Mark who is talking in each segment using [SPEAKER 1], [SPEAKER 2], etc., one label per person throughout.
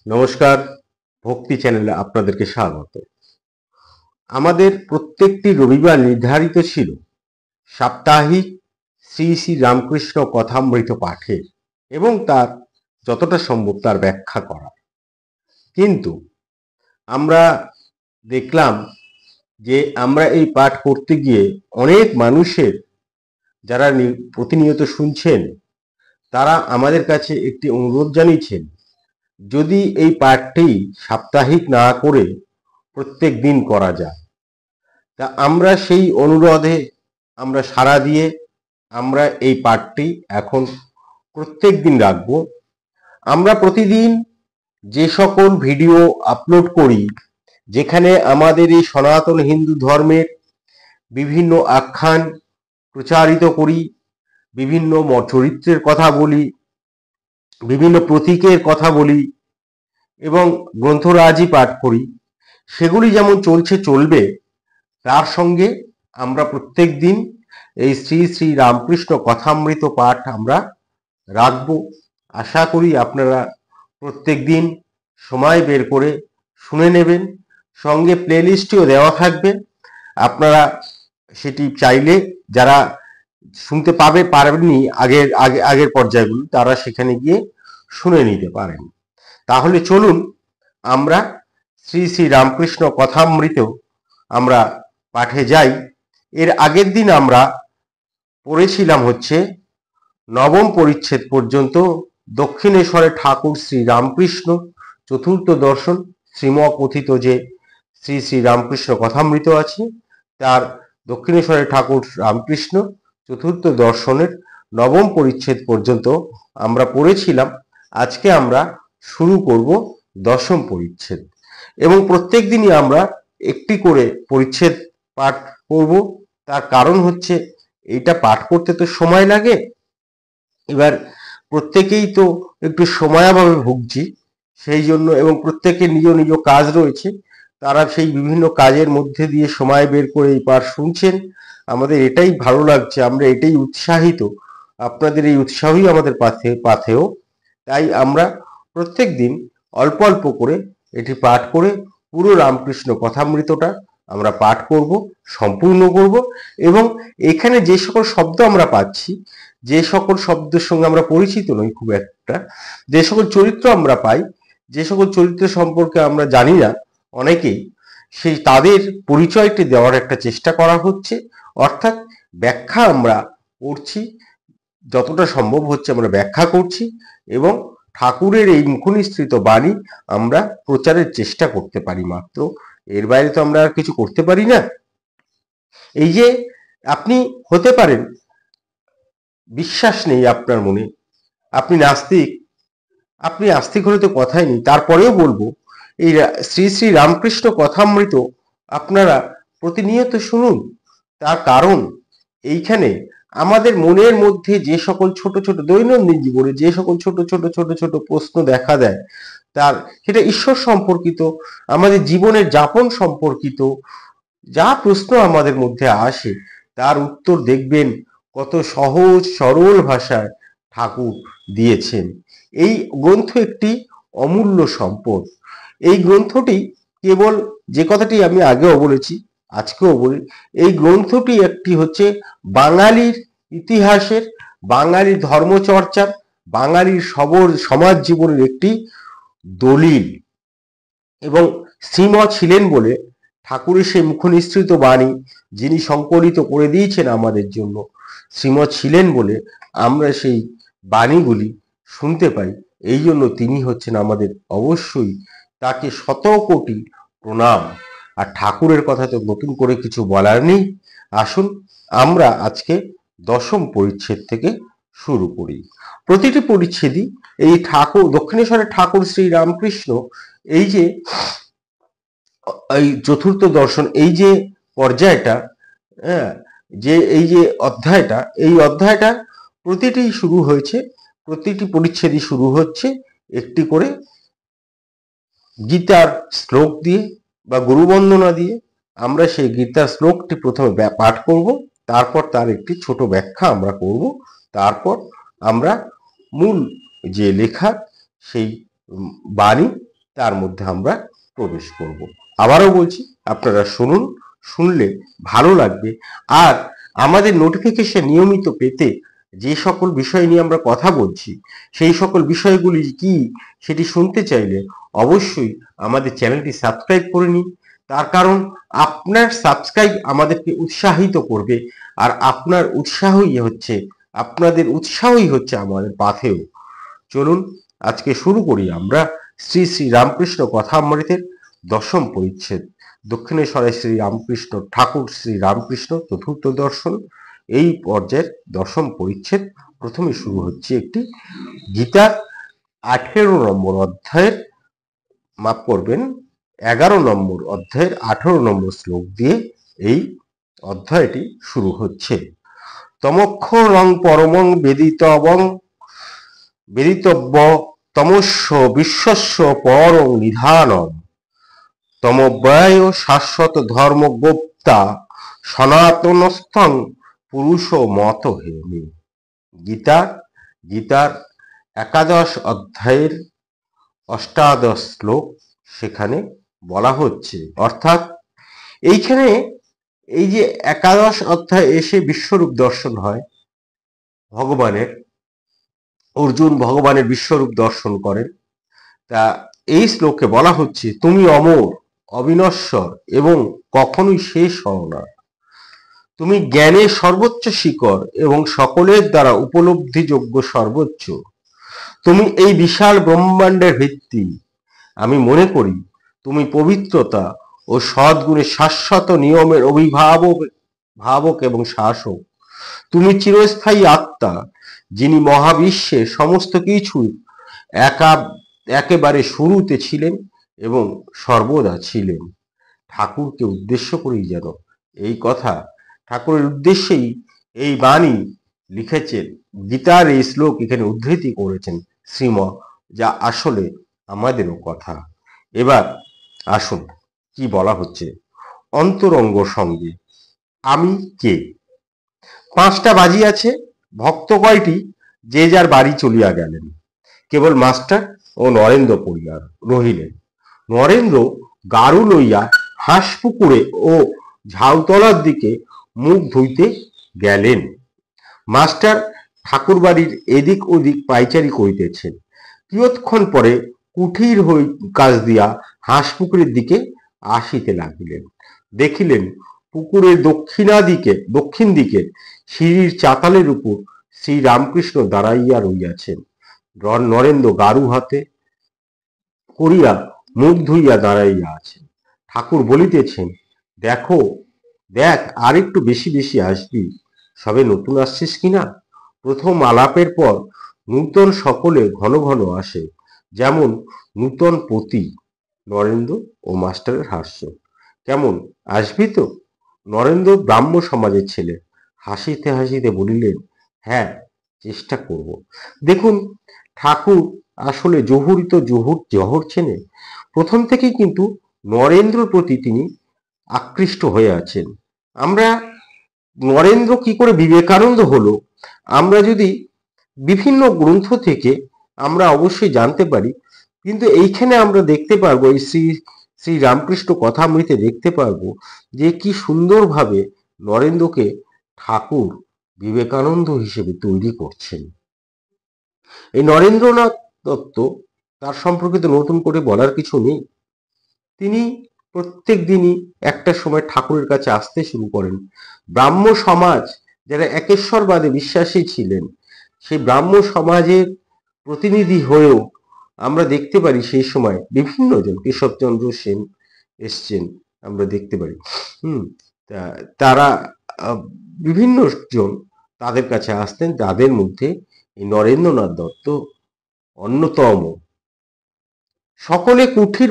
[SPEAKER 1] নমস্কার, ভক্তি চ্যানেলে আপনাদেরকে স্বাগত। আমাদের প্রত্যেকটি রবিবার নির্ধারিত ছিল সাপ্তাহিক শ্রী শ্রী রামকৃষ্ণ কথামৃত পাঠের এবং তার যতটা সম্ভব তার ব্যাখ্যা করা। কিন্তু আমরা দেখলাম যে আমরা এই পাঠ করতে গিয়ে অনেক মানুষের যারা প্রতিনিয়ত শুনছেন তারা আমাদের কাছে একটি অনুরোধ জানিয়েছেন, যদি এই পাঠটি সাপ্তাহিক না করে প্রত্যেক দিন করা যায়। তা আমরা সেই অনুরোধে আমরা সাড়া দিয়ে আমরা এই পাঠটি এখন প্রত্যেক দিন রাখব। আমরা প্রতিদিন যে সকল ভিডিও আপলোড করি, যেখানে আমাদের এই সনাতন হিন্দু ধর্মের বিভিন্ন আখ্যান প্রচারিত করি, বিভিন্ন চরিত্রের কথা বলি, বিভিন্ন প্রতীকের কথা বলি এবং গ্রন্থরাজি পাঠ করি, সেগুলি যেমন চলছে চলবে, তার সঙ্গে আমরা প্রত্যেক দিন এই শ্রী শ্রী রামকৃষ্ণ কথামৃত পাঠ আমরা রাখব। আশা করি আপনারা প্রত্যেক দিন সময় বের করে শুনে নেবেন। সঙ্গে প্লেলিস্টটিও দেওয়া থাকবে, আপনারা সেটি চাইলে যারা শুনতে পারেননি আগের পর্যায়গুলো, তারা সেখানে গিয়ে শুনে নিতে পারেন। তাহলে চলুন আমরা শ্রী শ্রী রামকৃষ্ণ কথামৃত আমরা পাঠে যাই। এর আগের দিন আমরা পড়েছিলাম হচ্ছে নবম পরিচ্ছেদ পর্যন্ত, দক্ষিণেশ্বরে ঠাকুর শ্রী রামকৃষ্ণ চতুর্থ দর্শন শ্রীমকথিত যে শ্রী শ্রী রামকৃষ্ণ কথামৃত আছে, তার দক্ষিণেশ্বরে ঠাকুর রামকৃষ্ণ চতুর্থ দর্শনের নবম পরিচ্ছেদ পর্যন্ত আমরা পড়েছিলাম। আজকে আমরা শুরু করব দশম পরিচ্ছেদ এবং প্রত্যেক দিনই আমরা একটি করে পরিচ্ছেদ পাঠ করব। তার কারণ হচ্ছে এইটা পাঠ করতে তো সময় লাগে। এবার প্রত্যেকেই তো একটু সময়াভাবে ভুগছি, সেই জন্য, এবং প্রত্যেকের নিজ নিজ কাজ রয়েছে, তারা সেই বিভিন্ন কাজের মধ্যে দিয়ে সময় বের করে এই পাঠ শুনছেন। আমাদের এটাই ভালো লাগছে, আমরা এটাই উৎসাহিত, আপনাদের এই উৎসাহই আমাদের পাথেয়। তাই আমরা প্রত্যেক দিন অল্প অল্প করে এটি পাঠ করে পুরো রামকৃষ্ণ কথামৃতটা আমরা পাঠ করব, সম্পূর্ণ করব। এবং এখানে যে সকল শব্দ আমরা পাচ্ছি, যে সকল শব্দের সঙ্গে আমরা পরিচিত নই খুব একটা, যে সকল চরিত্র আমরা পাই, যে সকল চরিত্র সম্পর্কে আমরা জানি না অনেকেই, সেই তাদের পরিচয়টি দেওয়ার একটা চেষ্টা করা হচ্ছে। অর্থাৎ ব্যাখ্যা আমরা করছি, যতটা সম্ভব হচ্ছে আমরা ব্যাখ্যা করছি এবং ঠাকুরের এই মুখনিসৃত বাণী আমরা প্রচারের চেষ্টা করতে পারি মাত্র, এর বাইরে তো আমরা আর কিছু করতে পারি না। এই যে আপনি হতে পারেন বিশ্বাস নেই আপনার মনে, আপনি নাস্তিক, আপনি আস্তিক হলে তো কথাই নেই, তারপরেও বলবো এই শ্রী শ্রী রামকৃষ্ণ কথামৃত আপনারা প্রতিনিয়ত শুনুন। তার কারণ এইখানে আমাদের মনের মধ্যে যে সকল ছোট ছোট দৈনন্দিন জীবনে যে সকল ছোট ছোট ছোট ছোট প্রশ্ন দেখা দেয়, তার সেটা ঈশ্বর সম্পর্কিত, আমাদের জীবনের যাপন সম্পর্কিত যা প্রশ্ন আমাদের মধ্যে আসে, তার উত্তর দেখবেন কত সহজ সরল ভাষায় ঠাকুর দিয়েছেন। এই গ্রন্থ একটি অমূল্য সম্পদ। এই গ্রন্থটি কেবল, যে কথাটি আমি আগেও বলেছি আজকেও বলি, এই গ্রন্থটি একটি হচ্ছে বাঙালির ইতিহাসের, বাঙালির ধর্মচর্চার, বাঙালির সমাজ জীবনের একটি দলিল। এবং শ্রীমৎ ছিলেন বলে ঠাকুরের সেই মুখনিসৃত বাণী যিনি সংকলিত করে দিয়েছেন আমাদের জন্য, শ্রীমৎ ছিলেন বলে আমরা সেই বাণীগুলি শুনতে পাই। এই জন্য তিনি হচ্ছেন আমাদের, অবশ্যই তাকে শত কোটি প্রণাম। আর ঠাকুরের কথা তো নতুন করে কিছু বলার নেই। আসুন আমরা আজকে দশম পরিচ্ছেদ থেকে শুরু করি। প্রতিটি পরিচ্ছেদই এই ঠাকুর দক্ষিণেশ্বরের ঠাকুর শ্রী রামকৃষ্ণ এই যে এই চতুর্থ দর্শন, এই যে পর্যায়টা, যে এই যে অধ্যায়টা, এই অধ্যায়টা প্রতিটি শুরু হয়েছে, প্রতিটি পরিচ্ছেদই শুরু হচ্ছে একটি করে গীতার শ্লোক দিয়ে বা গুরুবন্দনা দিয়ে। আমরা সেই গীতার শ্লোকটি প্রথমে পাঠ করব, তারপর তার একটি ছোট ব্যাখ্যা আমরা করব, তারপর আমরা মূল যে লেখা সেই বাণী, তার মধ্যে আমরা প্রবেশ করব। আবারও বলছি, আপনারা শুনুন, শুনলে ভালো লাগবে। আর আমাদের নোটিফিকেশন নিয়মিত পেতে যে সকল বিষয় নিয়ে আমরা কথা বলছি, সেই সকল বিষয়গুলি কি সেটি শুনতে চাইলে অবশ্যই আমাদের চ্যানেলটি সাবস্ক্রাইব করে নিন। তার কারণ আপনার সাবস্ক্রাইব আমাদেরকে উৎসাহিত করবে, আর আপনাদের উৎসাহই হচ্ছে আমাদের পাথেয়। চলুন আজকে শুরু করি আমরা শ্রী শ্রী রামকৃষ্ণ কথামৃতের 10ম পরিচ্ছেদ, দক্ষিণেশ্বরের শ্রী রামকৃষ্ণ ঠাকুর শ্রী রামকৃষ্ণ চতুর্থ দর্শন, এই পর্যায়ের 10ম পরিচ্ছেদ। প্রথমে শুরু হচ্ছে একটি গীতার 18 নম্বর অধ্যায়ের, মাফ করবেন, 11 নম্বর অধ্যায়ের 18 নম্বর শ্লোক দিয়ে এই অধ্যায়টি শুরু হচ্ছে। তমক্ষরং পরমং বেদিতব্য তমস্য বিশ্বস্য পরং নিধানম তমব্যয় শাশ্বত ধর্ম গোপ্তা সনাতনস্থং পুরুষ মত হেমি। গীতার 11 অধ্যায়ের 18 শ্লোক, সেখানে বলা হচ্ছে, অর্থাৎ এইখানে এই যে 11 অধ্যায় এসে বিশ্বরূপ দর্শন হয় ভগবানের, অর্জুন ভগবানের বিশ্বরূপ দর্শন করেন। তা এই শ্লোকে বলা হচ্ছে, তুমি অমর, অবিনশ্বর এবং কখনোই শেষ হও না। তুমি জ্ঞানের সর্বোচ্চ শিখর এবং সকলের দ্বারা উপলব্ধিযোগ্য সর্বোচ্চ। তুমি এই বিশাল ব্রহ্মাণ্ডের ভিত্তি। আমি মনে করি তুমি পবিত্রতা ও সদ্গুণের শাশ্বত নিয়মের অভিভাবক এবং শাসক। তুমি চিরস্থায়ী আত্মা, যিনি মহাবিশ্বের সমস্ত কিছু একেবারে শুরুতে ছিলেন এবং সর্বদা ছিলেন। ঠাকুরকে উদ্দেশ্য করেই যেন এই কথা, ঠাকুরের উদ্দেশ্যেই এই বাণী লিখেছেন। গীতার এই শ্লোক এখানে উদ্ধৃতি করেছেন শ্রীম, যা আসলে আমাদেরও কথা। এবার আসুন কি বলা হচ্ছে। অন্তরঙ্গ সঙ্গে আমি কে? 5টা বাজিয়াছে, ভক্ত কয়টি যে যার বাড়ি চলিয়া গেলেন। কেবল মাস্টার ও নরেন্দ্র পড়িয়া রহিলেন। নরেন্দ্র গাড়ু লইয়া হাঁসপুকুরে ও ঝাউতলার দিকে মুখ ধুইতে গেলেন। মাস্টার ঠাকুর বাড়ির এদিক ওদিক পাইচারি করিতেছেন। কিয়ৎক্ষণ পরে কুঠির কাজ দিয়া হাঁসপুকুরের দিকে আসিতে লাগিলেন। দেখিলেন পুকুরের দক্ষিণ দিকের সিঁড়ির চাতালের উপর শ্রী রামকৃষ্ণ দাঁড়াইয়া রইয়াছেন। নরেন্দ্র গাড়ু হাতে করিয়া মুখ ধুইয়া দাঁড়াইয়া আছেন। ঠাকুর বলিতেছেন, দেখ আর একটু বেশি বেশি আসবি, সবে নতুন আসছিস কিনা। প্রথম আলাপের পর নূতন সকলে ঘন ঘন আসে, যেমন নূতন পতি। নরেন্দ্র ও মাস্টারের হাস্য। কেমন, আসবি তো? নরেন্দ্র ব্রাহ্ম সমাজের ছেলে, হাসিতে হাসিতে বলিলেন, হ্যাঁ, চেষ্টা করব। দেখুন, ঠাকুর আসলে জহুর চেনে। প্রথম থেকেই কিন্তু নরেন্দ্রর প্রতি তিনি আকৃষ্ট হয়ে আছেন। আমরা নরেন্দ্র কি করে বিবেকানন্দ হলো, আমরা যদি বিভিন্ন গ্রন্থ থেকে আমরা অবশ্যই জানতে পারি, কিন্তু এইখানে আমরা দেখতে পারবো, এই শ্রী রামকৃষ্ণ কথামৃতে দেখতে পারবো যে কি সুন্দরভাবে নরেন্দ্রকে ঠাকুর বিবেকানন্দ হিসেবে তৈরি করছেন। এই নরেন্দ্রনাথ দত্ত, তার সম্পর্কে তো নতুন করে বলার কিছু নেই। তিনি প্রত্যেক দিনই একটা সময় ঠাকুরের কাছে আসতে শুরু করেন। ব্রাহ্ম সমাজ যারা একেশ্বরবাদে বিশ্বাসী ছিলেন, সেই ব্রাহ্ম সমাজের প্রতিনিধি হয়েও আমরা দেখতে পারি সেই সময় বিভিন্ন জন, কেশবচন্দ্র সেন এসছেন, আমরা দেখতে পারি। তারা বিভিন্ন জন তাদের কাছে আসতেন, যাদের মধ্যে এই নরেন্দ্রনাথ দত্ত অন্যতম। সকলে কুঠির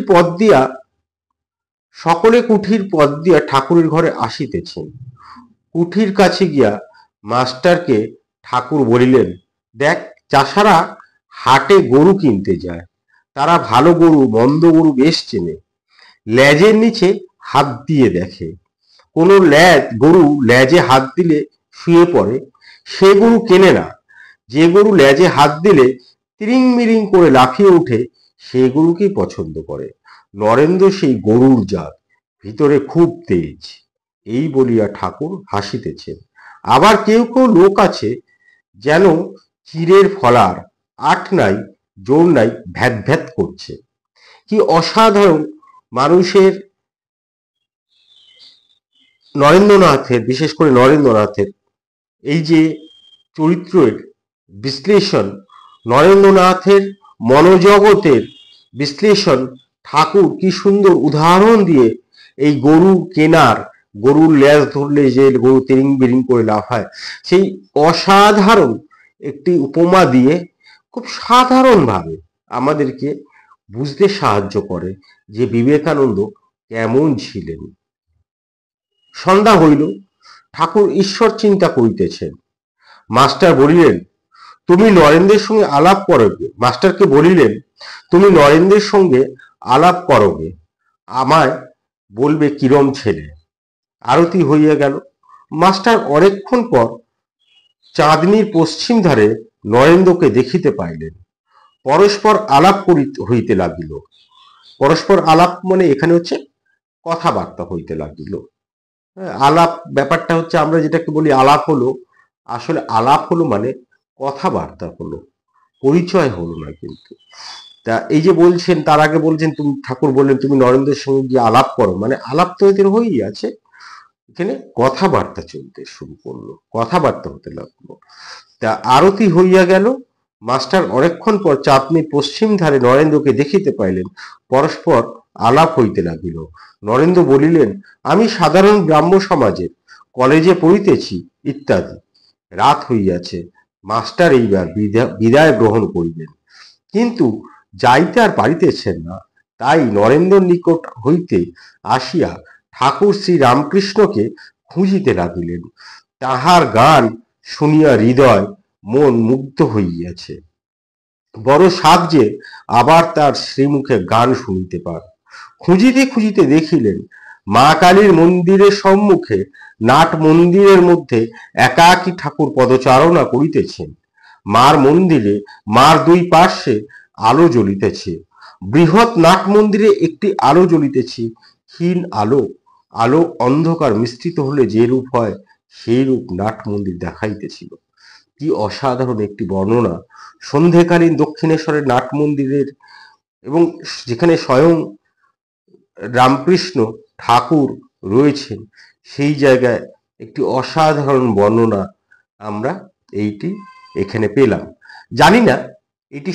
[SPEAKER 1] পথ দিয়া ঠাকুরের ঘরে আসিতেছেন। কুঠির কাছে গিয়া মাস্টারকে ঠাকুর বলিলেন, দেখ, চাষারা হাটে গরু কিনতে যায়, তারা ভালো গরু মন্দ গরু বেশ চেনে। লেজের নিচে হাত দিয়ে দেখে, কোনো গরু লেজে হাত দিলে শুয়ে পড়ে, সে গরু কেনে না। যে গরু লেজে হাত দিলে তিরিং মিরিং করে লাফিয়ে উঠে, সেই গরুকেই পছন্দ করে। নরেন্দ্র সেই গরুর জাত, ভিতরে খুব তেজ। এই বলিয়া ঠাকুর হাসিতেছেন। আবার কেউ কেউ লোক আছে যেন চিরের ফলার, আট নাই জোর নাই, ভ্যাত ভ্যাত করছে। কি অসাধারণ মানুষের, নরেন্দ্রনাথের, বিশেষ করে নরেন্দ্রনাথের এই যে চরিত্রের বিশ্লেষণ, নরেন্দ্রনাথের মনোজগতের বিশ্লেষণ ঠাকুর কি সুন্দর উদাহরণ দিয়ে এই গরু কেনার, গরুর ল্যাজ ধরলে যে গরু তেরিং বেরিং করে লাফায়, সেই অসাধারণ একটি উপমা দিয়ে খুব সাধারণভাবে আমাদেরকে বুঝতে সাহায্য করে যে বিবেকানন্দ কেমন ছিলেন। সন্ধ্যা হইল, ঠাকুর ঈশ্বর চিন্তা করিতেছেন। মাস্টার বলিলেন, তুমি নরেন্দ্রের সঙ্গে আলাপ করবে। মাস্টারকে বলিলেন, তুমি নরেন্দ্রের সঙ্গে আলাপ করবে, আমায় বলবে কিরম ছেলে। আরতি হইয়া গেল। মাস্টার অনেকক্ষণ পর চাঁদনির পশ্চিম ধারে নরেন্দ্রকে দেখিতে পাইলেন। পরস্পর আলাপ হইতে লাগিল। পরস্পর আলাপ মানে এখানে হচ্ছে কথাবার্তা হইতে লাগিল। আলাপ ব্যাপারটা হচ্ছে আমরা যেটাকে বলি আলাপ হলো, আসলে আলাপ হলো মানে কথাবার্তা হলো, পরিচয় হলো না কিন্তু। তা এই যে বলছেন, তার আগে বলছেন, তুমি ঠাকুর বললেন তুমি নরেন্দ্রের সঙ্গে গিয়ে আলাপ করো, মানে আলাপ তো এদের হয়েই আছে, এখানে কথাবার্তা চলতে শুরু করলো, কথাবার্তা হতে লাগলো। তা আরতি হইয়া গেল। মাস্টার অনেকক্ষণ পর চাঁদনির পশ্চিম ধারে নরেন্দ্রকে দেখিতে পাইলেন। পরস্পর আলাপ হইতে লাগিল। নরেন্দ্র বলিলেন, আমি সাধারণ ব্রাহ্ম সমাজের, কলেজে পড়িতেছি ইত্যাদি। রাত হইয়াছে। মাস্টার এইবার বিদায় গ্রহণ করিলেন, কিন্তু যাইতে আর পারিতেছেন না। তাই নরেন্দ্র নিকট হইতে আসিয়া ঠাকুর শ্রী রামকৃষ্ণকে খুঁজিতে লাগিলেন। তাহার গান শুনিয়া হৃদয় মন মুগ্ধ হইয়াছে। বড় সাধ যে আবার তার শ্রীমুখে গান শুনিতে পান। খুঁজিতে খুঁজিতে দেখিলেন মা কালীর মন্দিরের সম্মুখে নাট মন্দিরের মধ্যে একাকী ঠাকুর পদচারণা করিতেছেন। মার মন্দিরে মার দুই পার্শ্বে আলো জ্বলিতেছে। বৃহৎ নাট মন্দিরে একটি আলো জ্বলিতেছে, ক্ষীণ আলো। আলো অন্ধকার মিশ্রিত হলে যে রূপ হয় সেই রূপ নাট মন্দির দেখাইতেছিল। কি অসাধারণ একটি বর্ণনা! সন্ধেকালীন দক্ষিণেশ্বরের নাট মন্দিরের, এবং যেখানে স্বয়ং রামকৃষ্ণ ঠাকুর রয়েছেন, সেই জায়গায় একটি অসাধারণ বর্ণনা আমরা এইটি এখানে পেলাম। জানি না এটি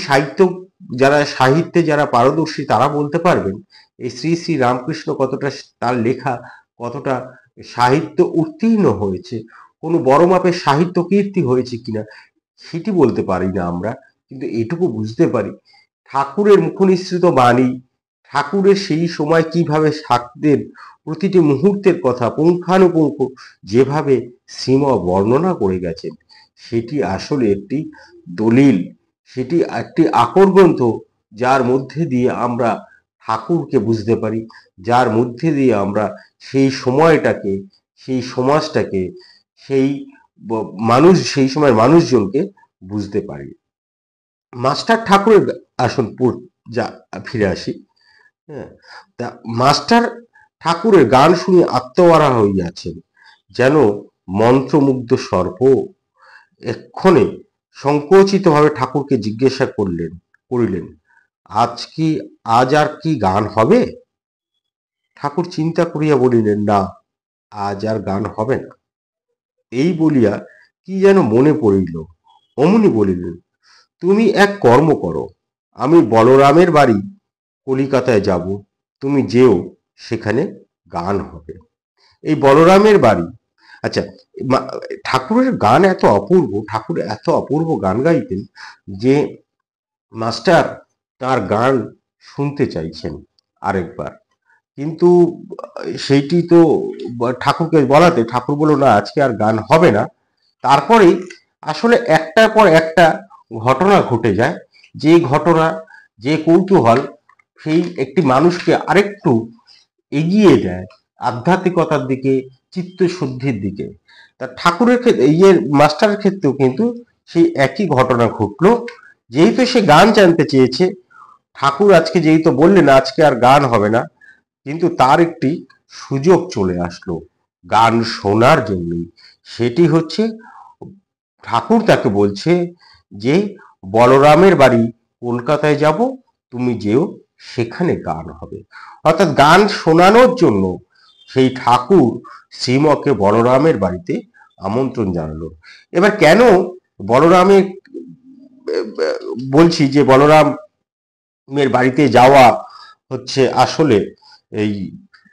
[SPEAKER 1] সাহিত্যে যারা পারদর্শী তারা বলতে পারবেন এই শ্রী শ্রী রামকৃষ্ণ কতটা, তার লেখা কতটা সাহিত্য উত্তীর্ণ হয়েছে, কোনো বড় মাপের সাহিত্য কীর্তি হয়েছে কিনা সেটি বলতে পারি না আমরা, কিন্তু এটুকু বুঝতে পারি ঠাকুরের মুখনিসৃত বাণী, ঠাকুরের সেই সময় কিভাবে শাক্তের প্রতিটি মুহূর্তের কথা পুঙ্খানুপুঙ্খ যেভাবে সীমা বর্ণনা করে গেছেন, সেটি আসলে একটি দলিল, সেটি একটি আকর গ্রন্থ, যার মধ্যে দিয়ে আমরা ঠাকুরকে বুঝতে পারি, যার মধ্যে দিয়ে আমরা সেই সময়টাকে, সেই সমাজটাকে, সেই সেই সময়ের মানুষজনকে বুঝতে পারি। মাস্টার ঠাকুরের আসনপুর ফিরে আসি। হ্যাঁ, তা মাস্টার ঠাকুরের গান শুনে আত্মহারা হইয়াছেন, যেন মন্ত্রমুগ্ধ সর্প। এক্ষণে সংকোচিতভাবে ঠাকুরকে জিজ্ঞাসা করিলেন, আজ আর কি গান হবে? ঠাকুর চিন্তা করিয়া বলিলেন, না, আজ আর গান হবে না। এই বলিয়া কি যেন মনে পড়িল। অমনি বলিলেন, তুমি এক কর্ম করো, আমি বলরামের বাড়ি কলিকাতায় যাব, তুমি যেও, সেখানে গান হবে। এই বলরামের বাড়ি, আচ্ছা, ঠাকুরের গান এত অপূর্ব, ঠাকুর এত অপূর্ব গান গাইতেন যে মাস্টার তার গান শুনতে চাইছেন আরেকবার, কিন্তু সেইটি তো ঠাকুরকে বলাতে ঠাকুর বলল, না, আজকে আর গান হবে না। তারপরেই আসলে একটার পর একটা ঘটনা ঘটে যায়, যে ঘটনা, যে কৌতূহল, সেই একটি মানুষকে আরেকটু এগিয়ে দেয় আধ্যাত্মিকতার দিকে, চিত্তশুদ্ধির দিকে। তা ঠাকুরের ক্ষেত্রে, এই যে মাস্টারের ক্ষেত্রেও কিন্তু সেই একই ঘটনা ঘটলো। যেহেতু সে গান জানতে চেয়েছে, ঠাকুর আজকে যেহেতু বললেন আজকে আর গান হবে না, কিন্তু তার একটি সুযোগ চলে আসলো গান শোনার জন্যই। সেটি হচ্ছে ঠাকুর তাকে বলছে যে বলরামের বাড়ি কলকাতায় যাব, তুমি যেও, সেখানে গান হবে। অর্থাৎ গান শোনানোর জন্য সেই ঠাকুর শ্রীমকে বলরামের বাড়িতে আমন্ত্রণ জানালো। এবার কেন বলরামের বলছি যে বলরামের বাড়িতে যাওয়া হচ্ছে আসলে এই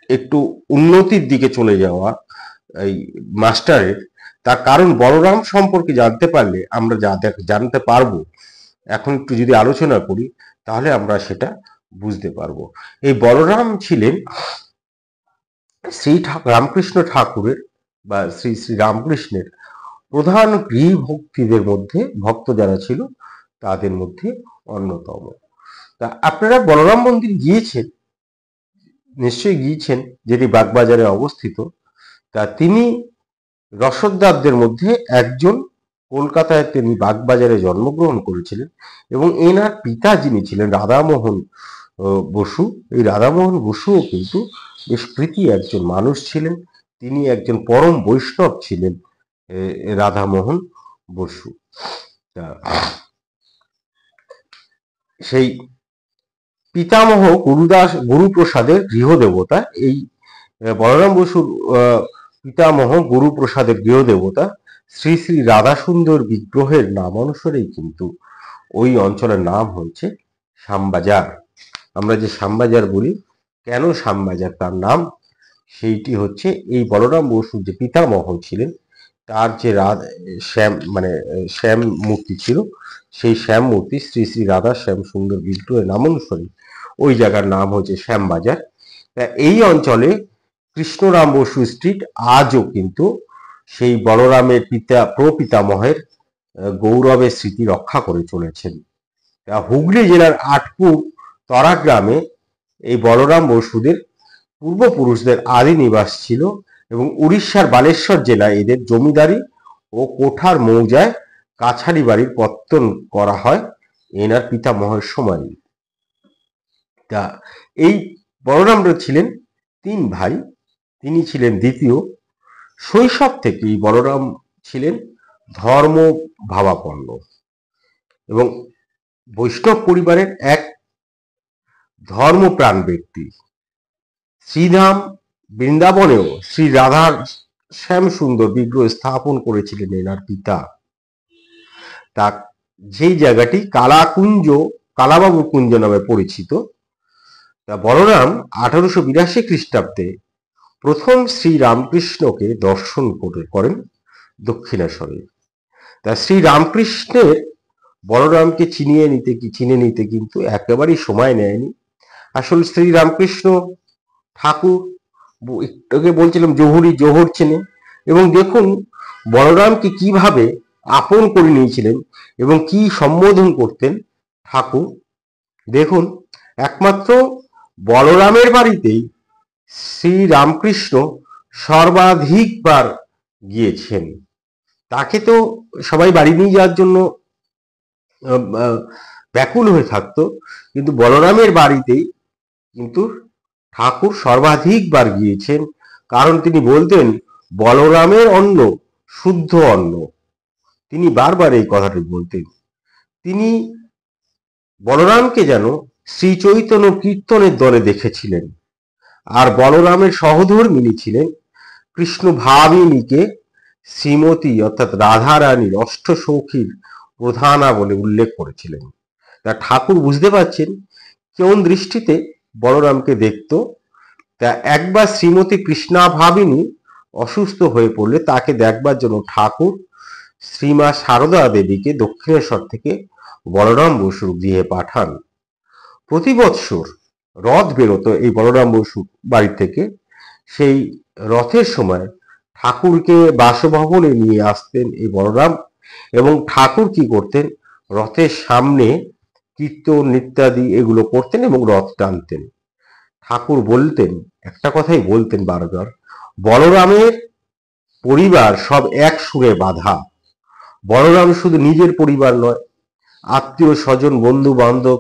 [SPEAKER 1] একটু উন্নতির দিকে চলে যাওয়া এই মাস্টারের, তার কারণ বলরাম সম্পর্কে জানতে পারলে আমরা জানতে পারবো। এখন একটু যদি আলোচনা করি তাহলে আমরা সেটা বুঝতে পারবো। এই বলরাম ছিলেন শ্রী রামকৃষ্ণ ঠাকুরের বা শ্রী শ্রী রামকৃষ্ণের প্রধান গৃহভক্তিদের মধ্যে, ভক্ত যারা ছিল তাদের মধ্যে অন্যতম। তা আপনারা বলরাম মন্দির গিয়েছেন, নিশ্চয়ই গিয়েছেন, যেটি বাগবাজারে অবস্থিত। তা তিনি রসদদারদের মধ্যে একজন। কলকাতায় তিনি বাগবাজারে জন্মগ্রহণ করেছিলেন এবং এনার পিতা যিনি ছিলেন রাধামোহন বসু, এই রাধামোহন বসুও কিন্তু বেশ কৃতি একজন মানুষ ছিলেন। তিনি একজন পরম বৈষ্ণব ছিলেন রাধামোহন বসু। সেই পিতামহ গুরুপ্রসাদের গৃহদেবতা, এই বলরাম বসুর পিতামহ গুরুপ্রসাদের গৃহদেবতা শ্রী শ্রী রাধা সুন্দর বিগ্রহের নাম অনুসারেই কিন্তু ওই অঞ্চলের নাম হচ্ছে শ্যামবাজার। আমরা যে শ্যামবাজার বলি, কেন শ্যামবাজার তার নাম, সেইটি হচ্ছে এই বলরাম বসুর যে পিতামহ ছিলেন তার যে শ্যাম মূর্তি ছিল, সেই শ্যাম মূর্তি শ্রী শ্রী রাধা শ্যাম সুন্দর বিগ্রহের নাম অনুসারে ওই জায়গার নাম হচ্ছে শ্যামবাজার। এই অঞ্চলে কৃষ্ণরাম বসু স্ট্রিট আজও কিন্তু সেই বলরামের প্রপিতামহের গৌরবের স্মৃতি রক্ষা করে চলেছেন। হুগলি জেলার আটপুর তরা গ্রামে এই বলরাম বসুদের পূর্বপুরুষদের আদি নিবাস ছিল এবং উড়িষ্যার বালেশ্বর জেলায় এদের জমিদারি ও কোঠার মৌজায় কাছারি বাড়ির পত্তন করা হয় এনার পিতামহের সময়। তা এই বলরামরা ছিলেন তিন ভাই, তিনি ছিলেন দ্বিতীয়। শৈশব থেকেই বলরাম ছিলেন ধর্ম ভাবাপন্ন এবং বৈষ্ণব পরিবারের এক ধর্মপ্রাণ ব্যক্তি। শ্রীধাম বৃন্দাবনেও শ্রী রাধার শ্যাম সুন্দর বিগ্রহ স্থাপন করেছিলেন এনার পিতা। তা যেই জায়গাটি কালাবাবু কুঞ্জ নামে পরিচিত। তা বলরাম 1882 খ্রিস্টাব্দে প্রথম শ্রী রামকৃষ্ণকে দর্শন করেন দক্ষিণেশ্বরে। তা শ্রী রামকৃষ্ণের বলরামকে চিনে নিতে কিন্তু একেবারেই সময় নেয়নি। আসলে শ্রী রামকৃষ্ণ ঠাকুর একটু বলছিলাম জোহর চেনে, এবং দেখুন বলরামকে কিভাবে আপন করে নিয়েছিলেন এবং কি সম্বোধন করতেন ঠাকুর। দেখুন, একমাত্র বলরামের বাড়িতেই শ্রী রামকৃষ্ণ সর্বাধিকবার গিয়েছেন। তাকে তো সবাই বাড়ি নিয়ে যাওয়ার জন্য ব্যাকুল হয়ে থাকতো, কিন্তু বলরামের বাড়িতেই কিন্তু ঠাকুর সর্বাধিকবার গিয়েছেন। কারণ তিনি বলতেন বলরামের অন্ন শুদ্ধ অন্ন, তিনি বারবার এই কথাটি বলতেন। তিনি বলরামকে যেন শ্রী চৈতন্য কীর্তনের দলে দেখেছিলেন, আর বলরামের সহধর্মিনী ছিলেন কৃষ্ণ ভাবিনীকে শ্রীমতী অর্থাৎ রাধা রানীর অষ্টসখীর প্রধানা বলে উল্লেখ করেছিলেন। তা ঠাকুর বুঝতে পারছেন কোন দৃষ্টিতে বলরামকে দেখত। তা একবার শ্রীমতী কৃষ্ণা ভাবিনী অসুস্থ হয়ে পড়লে তাকে দেখবার জন্য ঠাকুর শ্রীমা সারদা দেবীকে দক্ষিণেশ্বর থেকে বলরাম বসুর গৃহে পাঠান। প্রতি বৎসর রথ বেরোতো এই বলরাম বসু বাড়ি থেকে। সেই রথের সময় ঠাকুরকে বাসভবনে নিয়ে আসতেন এই বলরাম, এবং ঠাকুর কি করতেন, রথের সামনে কীর্তন ইত্যাদি এগুলো করতেন এবং রথ টানতেন। ঠাকুর বলতেন, একটা কথাই বলতেন বারবার, বলরামের পরিবার সব এক সুরে বাঁধা। বলরাম শুধু নিজের পরিবার নয়, আত্মীয় স্বজন বন্ধু বান্ধব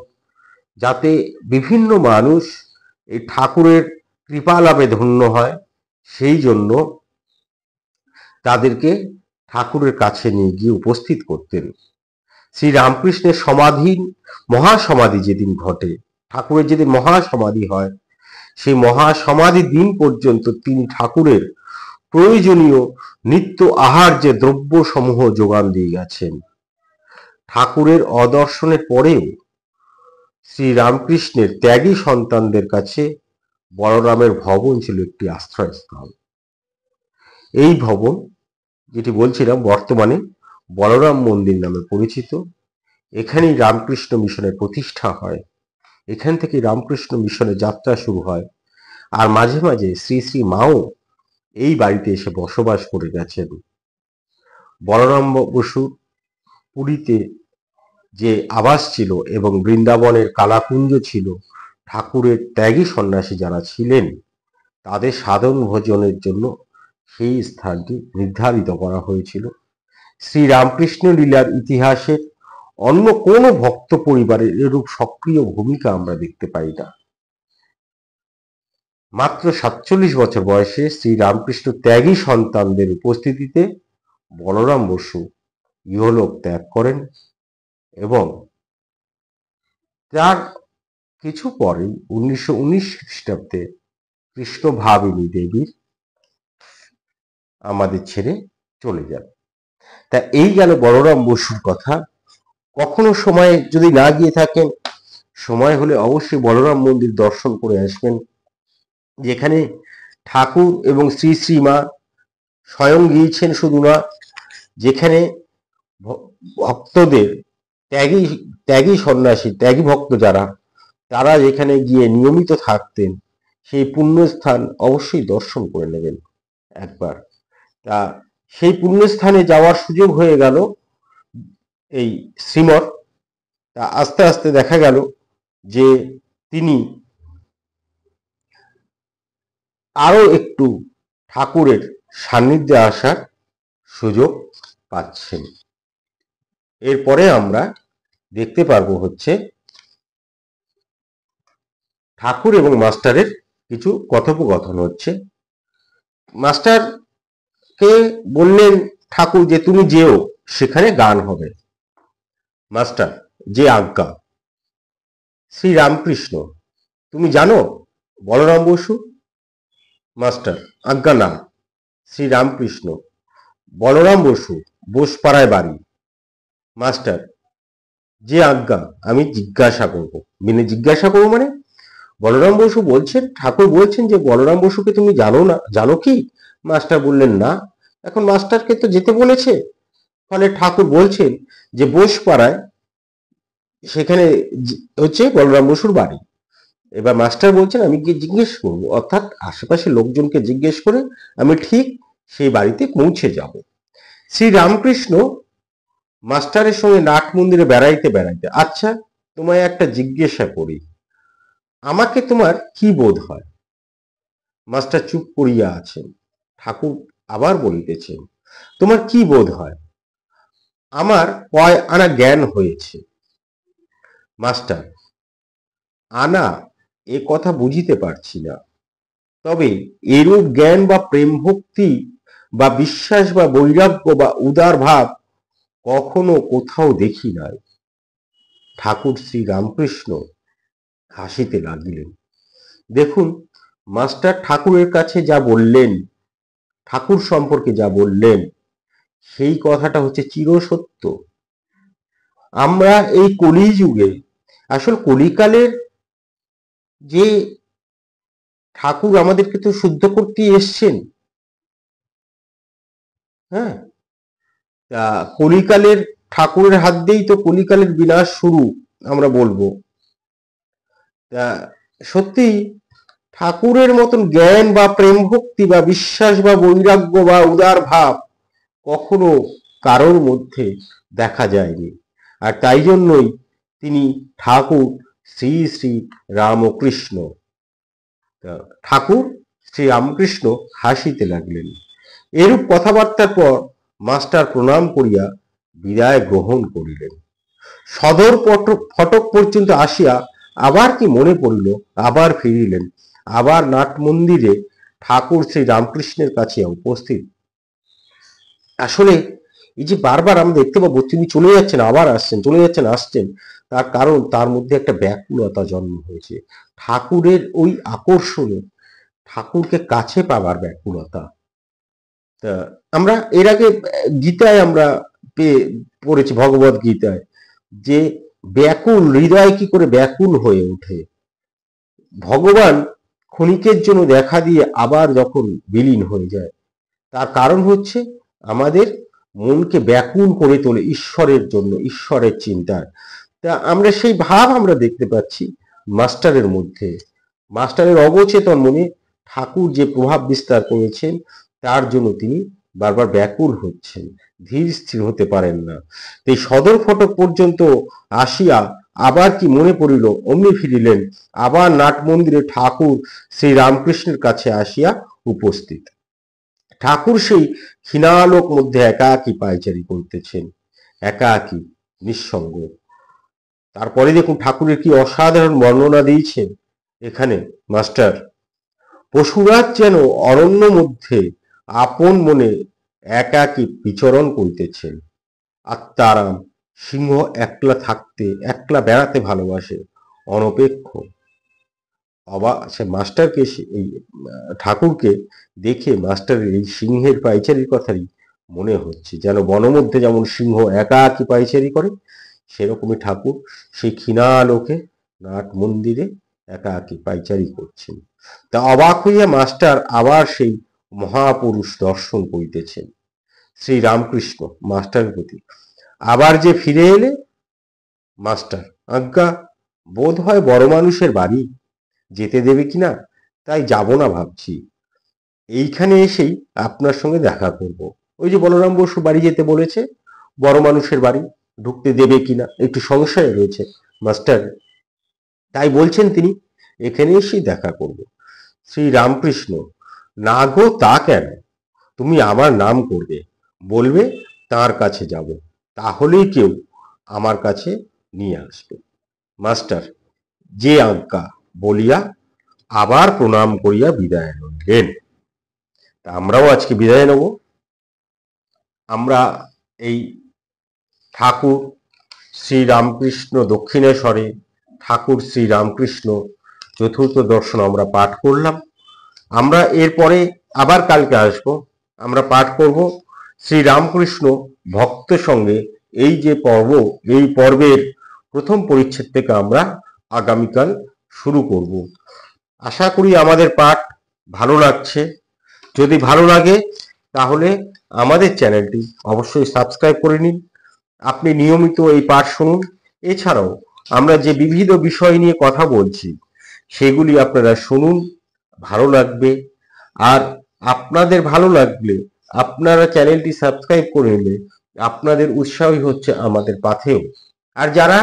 [SPEAKER 1] যাতে বিভিন্ন মানুষ এই ঠাকুরের কৃপা লাভে ধন্য হয়, সেই জন্য তাদেরকে ঠাকুরের কাছে নিয়ে গিয়ে উপস্থিত করতেন। শ্রী রামকৃষ্ণের মহাসমাধি যেদিন ঘটে, ঠাকুরের যেদিন মহাসমাধি হয়, সেই মহাসমাধি দিন পর্যন্ত তিনি ঠাকুরের প্রয়োজনীয় নিত্য আহার্য দ্রব্য সমূহ যোগান দিয়ে গেছেন। ঠাকুরের অদর্শনের পরেও শ্রী রামকৃষ্ণের ত্যাগী সন্তানদের কাছে বলরামের ভবন ছিল একটি আশ্রয়স্থল। এই ভবন, যেটি বলছিলাম, বর্তমানে বলরাম মন্দির নামে পরিচিত। এখানেই রামকৃষ্ণ মিশনের প্রতিষ্ঠা হয়, এখান থেকে রামকৃষ্ণ মিশনের যাত্রা শুরু হয়। আর মাঝে মাঝে শ্রী শ্রী মাও এই বাড়িতে এসে বসবাস করে গেছেন। বলরাম বসু পুরীতে যে আবাস ছিল এবং বৃন্দাবনের কালাকুঞ্জ ছিল, ঠাকুরের ত্যাগী সন্ন্যাসী যারা ছিলেন তাদের সাধন ভোজনের জন্য সেই স্থানটি নির্ধারিত করা হয়েছিল। শ্রী রামকৃষ্ণ লীলার ইতিহাসের অন্য কোনো ভক্ত পরিবারের এরূপ সক্রিয় ভূমিকা আমরা দেখতে পাই না। মাত্র 47 বছর বয়সে শ্রী রামকৃষ্ণ ত্যাগী সন্তানদের উপস্থিতিতে বলরাম বসু ইহলোক ত্যাগ করেন এবং তার কিছু পরেই 1919 খ্রিস্টাব্দে কৃষ্ণ ভাবিনী দেবীর আমাদের ছেড়ে চলে যান। তা এই গেল বলরাম বসুর কথা। কখনো সময় যদি না গিয়ে থাকেন, সময় হলে অবশ্যই বলরাম মন্দির দর্শন করে আসবেন, যেখানে ঠাকুর এবং শ্রী শ্রীমা স্বয়ং গিয়েছেন। শুধু না, যেখানে ভক্তদের ত্যাগী সন্ন্যাসী, ত্যাগী ভক্ত যারা, তারা যেখানে গিয়ে নিয়মিত থাকতেন, সেই পুণ্যস্থান অবশ্যই দর্শন করে নেবেন একবার। তা সেই পুণ্যস্থানে যাওয়ার সুযোগ হয়ে গেল এই শ্রীমঠ। তা আস্তে আস্তে দেখা গেল যে তিনি আরো একটু ঠাকুরের সান্নিধ্যে আসার সুযোগ পাচ্ছেন। এরপরে আমরা দেখতে পারবো হচ্ছে ঠাকুর এবং মাস্টারের কিছু কথোপকথন হচ্ছে। মাস্টারকে বললেন ঠাকুর যে তুমি যেও, সেখানে গান হবে। মাস্টার: যে আজ্ঞা। শ্রী রামকৃষ্ণ: তুমি জানো বলরাম বসু? মাস্টার: আজ্ঞা না। শ্রী রামকৃষ্ণ: বলরাম বসু, বোসপাড়ায় বাড়ি। মাস্টার: যে আজ্ঞা। আমি জিজ্ঞাসা করবো। জিজ্ঞাসা করবো মানে? বলরাম বসু বলছেন, ঠাকুর বলছেন যে বলরাম বসুকে তুমি জানো না, জানো কি? মাস্টার বললেন না। এখন মাস্টারকে তো যেতে বলেছে, ফলে ঠাকুর বলছেন যে বোসপাড়ায়, সেখানে হচ্ছে বলরাম বসুর বাড়ি। এবার মাস্টার বলছেন আমি গিয়ে জিজ্ঞেস করবো, অর্থাৎ আশেপাশে লোকজনকে জিজ্ঞেস করে আমি ঠিক সেই বাড়িতে পৌঁছে যাব। শ্রী রামকৃষ্ণ মাস্টারের সঙ্গে নাট মন্দিরে বেড়াইতে বেড়াইতে: আচ্ছা, তোমায় একটা জিজ্ঞাসা করি, আমাকে তোমার কি বোধ হয়? মাস্টার চুপ করিয়া আছেন। ঠাকুর আবার বলিতেছেন, তোমার কি বোধ হয়? আমার কয় আনা জ্ঞান হয়েছে। মাস্টার: আনা এ কথা বুঝিতে পারছি না, তবে এরূপ জ্ঞান বা প্রেম ভক্তি বা বিশ্বাস বা বৈরাগ্য বা উদার ভাব কখনো কোথাও দেখি নাই। ঠাকুর শ্রী রামকৃষ্ণ হাসিতে লাগিলেন। দেখুন, মাস্টার ঠাকুরের কাছে যা বললেন, ঠাকুর সম্পর্কে যা বললেন, সেই কথাটা হচ্ছে চিরসত্য। আমরা এই কলিযুগে, আসল কলিকালের যে ঠাকুর আমাদেরকে তো শুদ্ধ করতে এসছেন, হ্যাঁ, তা কলিকালের ঠাকুরের হাত দিয়েই তো কলিকালের বিনাশ শুরু, আমরা বলবো। তা সত্যি ঠাকুরের মতন জ্ঞান বা প্রেম ভক্তি বা বিশ্বাস বা বৈরাগ্য বা উদার ভাব কখনো কারোর মধ্যে দেখা যায়নি। আর তাই জন্যই তিনি ঠাকুর শ্রী শ্রী রামকৃষ্ণ। ঠাকুর শ্রী রামকৃষ্ণ হাসিতে লাগলেন। এরূপ কথাবার্তার পর মাস্টার প্রণাম করিয়া বিদায় গ্রহণ করিলেন। সদর ফটক পর্যন্ত আসিয়া আবার কি মনে পড়িল, আবার ফিরিলেন, আবার নাট মন্দিরে ঠাকুর শ্রী রামকৃষ্ণের কাছে উপস্থিত। আসলে এই যে বারবার আমরা দেখতে পাবো তিনি চলে যাচ্ছেন আবার আসছেন, চলে যাচ্ছেন আসছেন, তার কারণ তার মধ্যে একটা ব্যাকুলতা জন্ম হয়েছে, ঠাকুরের ওই আকর্ষণে, ঠাকুরকে কাছে পাবার ব্যাকুলতা। তা আমরা এর আগে গীতায় আমরা পড়েছি, ভগবত গীতায়, যে ব্যাকুল হৃদয় কি করে ব্যাকুল হয়ে ওঠে। ভগবান ক্ষণিকের জন্য দেখা দিয়ে আবার যখন বিলীন হয়ে যায়, তার কারণ হচ্ছে আমাদের মনকে ব্যাকুল করে তোলে ঈশ্বরের জন্য, ঈশ্বরের চিন্তায়। তা আমরা সেই ভাব আমরা দেখতে পাচ্ছি মাস্টারের মধ্যে। মাস্টারের অবচেতন মনে ঠাকুর যে প্রভাব বিস্তার করেছেন তার জন্য তিনি বারবার ব্যাকুল হচ্ছেন, ধীর স্থির হতে পারেন না। এই সদর ফটক পর্যন্ত আসিয়া আবার কি মনে পড়িল, অমনি ফিরিলেন, আবার নাট মন্দিরে ঠাকুর শ্রী রামকৃষ্ণের কাছে আসিয়া উপস্থিত। ঠাকুর সেই ক্ষীণালোক মধ্যে একাকী পায়চারি করিতেছেন, একাকী, নিঃসঙ্গ। তারপরে দেখুন ঠাকুরের কি অসাধারণ বর্ণনা দিয়েছেন এখানে মাস্টার। পশুরাজ যেন অরণ্য মধ্যে আপন মনে একাকী বিচরণ করিতেছেন। আত্মারাম, সিংহ একলা থাকতে, একলা বেড়াতে ভালোবাসে, অনপেক্ষ। সে মাস্টারকে, এই ঠাকুরকে দেখে মাস্টারের এই সিংহের পাইচারির কথাই মনে হচ্ছে, যেন বনমধ্যে যেমন সিংহ একাকী পাইচারি করে, সেরকমই ঠাকুর সেই ক্ষীণালোকে নাট মন্দিরে একাকী পাইচারি করছেন। তা অবাক হইয়া মাস্টার আবার সেই মহাপুরুষ দর্শন করিতেছেন। শ্রী রামকৃষ্ণ মাস্টারের প্রতি, আবার যে ফিরে এলে? মাস্টার, আজ্ঞা, বোধ হয় বড় মানুষের বাড়ি, যেতে দেবে কিনা তাই যাব না ভাবছি। এইখানে এসেই আপনার সঙ্গে দেখা করব। ওই যে বলরাম বসু বাড়ি যেতে বলেছে, বড় মানুষের বাড়ি, ঢুকতে দেবে কিনা একটু সংশয় রয়েছে মাস্টার, তাই বলছেন তিনি এখানে এসেই দেখা করব। শ্রী রামকৃষ্ণ, না গো, তা কেন? তুমি আমার নাম করবে, বলবে তার কাছে যাব, তাহলেই কেউ আমার কাছে নিয়ে আসবে। মাস্টার, যে আজ্ঞা, বলিয়া আবার প্রণাম করিয়া বিদায় লইলেন। আমরাও আজকে বিদায় নেব। আমরা এই ঠাকুর শ্রী রামকৃষ্ণ দক্ষিণেশ্বরে ঠাকুর শ্রী রামকৃষ্ণ চতুর্থ দর্শন আমরা পাঠ করলাম। আমরা এরপরে আবার কালকে আসব, আমরা পাঠ করব শ্রী রামকৃষ্ণ ভক্ত সঙ্গে। এই যে পর্ব, এই পর্বের প্রথম পরিচ্ছেদ থেকে আমরা আগামীকাল শুরু করব। আশা করি আমাদের পাঠ ভালো লাগছে। যদি ভালো লাগে তাহলে আমাদের চ্যানেলটি অবশ্যই সাবস্ক্রাইব করে নিন। আপনি নিয়মিত এই পাঠ শুনুন। এছাড়াও আমরা যে বিবিধ বিষয় নিয়ে কথা বলছি সেগুলি আপনারা শুনুন, ভালো লাগবে। আর আপনাদের ভালো লাগলে আপনারা চ্যানেলটি সাবস্ক্রাইব করে নিলে আপনাদের উৎসাহই হচ্ছে আমাদের পাথেও। আর যারা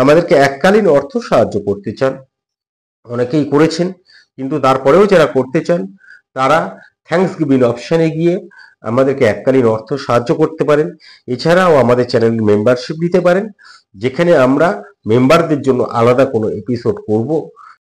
[SPEAKER 1] আমাদেরকে এককালীন অর্থ সাহায্য করতে চান, অনেকেই করেছেন, কিন্তু তারপরেও যারা করতে চান তারা থ্যাঙ্কস গিভিং অপশনে গিয়ে আমাদেরকে এককালীন অর্থ সাহায্য করতে পারেন। এছাড়াও আমাদের চ্যানেল মেম্বারশিপ দিতে পারেন, যেখানে আমরা মেম্বারদের জন্য আলাদা কোনো এপিসোড করব